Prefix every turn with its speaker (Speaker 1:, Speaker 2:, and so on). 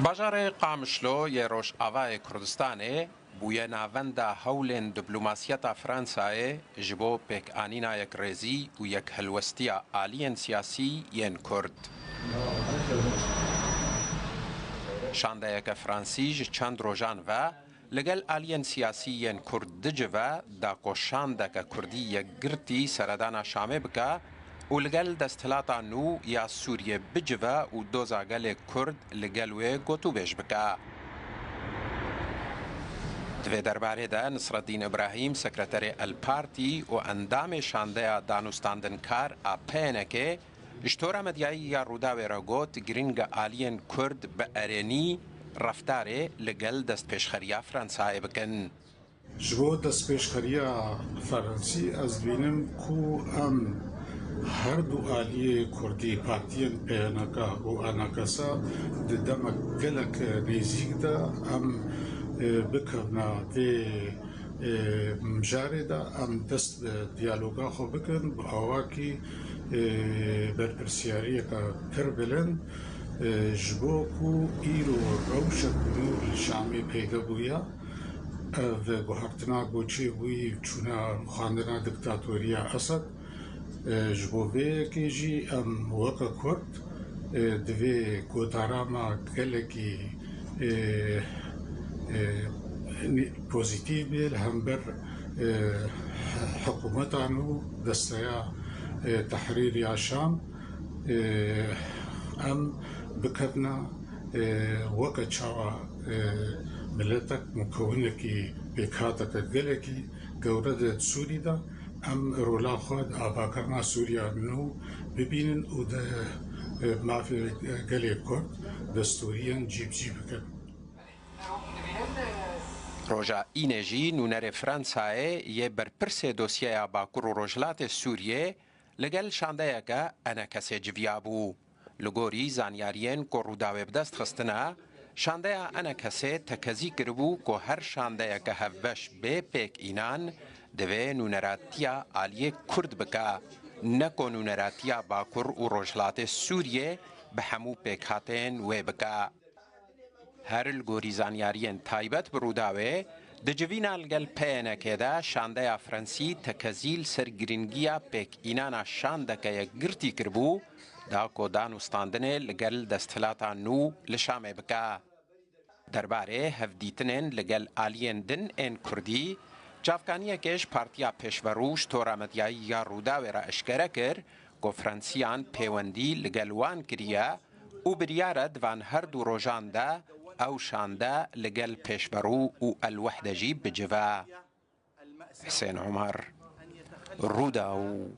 Speaker 1: باجار قامشلو یه روش آوای کردستانه بویه ناونده هولین دیپلوماسیتا فرانسای جبو پیک آنینا یک ریزی و یک هلوستی آلین سیاسی ین کرد. شانده یک فرانسیج چند روژان و لگل آلین سیاسی ین کرد دجوه دا قشانده که کردی یک گرتی سردان شامه بکه و لگل دستلاتا نو یا سوریه بجوه و دوزاگل کرد لگلوه گوتو بیش بکه. دوی درباره ده نصرالدین ابراهیم سکرتر الپارتی و اندام شانده دانوستاندن کار اپینه که اشتورا مدیایی یا روداوی را گوت گرینگ آلین کرد به ارینی رفتاره لگل دست پیشخریا فرانسای بکن.
Speaker 2: جبو دست پیشخریا فرانسی از بینم کو هر دو آلیه کردی پارتین پیانکا و آناکاسا دمک گلک نیزیک دا بکرنا دی مجاره دا دست دیالوگا خو بکن با آواکی برپرسیاری که پر بلند جبو کو ایرو روشک نور شامی پیدا بویا و گوهرتنا گوچی بوی چونا خواندنا دکتاتوریا اسد جبوه که جی وکا کرد دوی گوداراما گلکی پوزیتیو بیل هم بر حکومتانو دستیا تحریر عشام بکرنا وکا چاوا ملتك مكونكي بكاتك الجلكي جورد سوري دا رولا خود آباكرنا سوريا منو ببينن وده ما في جلي كرد دستوريا جيب كن
Speaker 1: روژا اینجی نونر فرانسای یه برپرس دوسیه باکور و رجلات سوریه لگل شانده که انا کسی جویابو. لگوری زانیارین که روداوی بدست خستنا شانده انا کسی تکزی کربو که هر شانده که هفش به پیک اینان دوی نونراتیا آلیه کرد بکا نکو نونراتیا باکور و رجلات سوریه به همو پیک هاتین وی بکا. هر الگوری زانیارین تایبت بروداوی دجوینا لگل پینه که دا شانده فرانسی تکزیل سرگرینگیا پیک اینانا شانده که یک گرتی کربو دا کو دانوستاندنه لگل دستلاتا نو لشامه بکا. درباره هفدیتنین لگل آلین دن این کردی جافکانیه کش پارتیا پیشوروش تورامدیایی یا روداوی را اشکره کر که فرانسیان پیوندی لگل وان کریا و بریاره دوان هر دو روژان ده او شانده لگل پیشورو و الوحدجی بجوا. حسین عمر، روداو.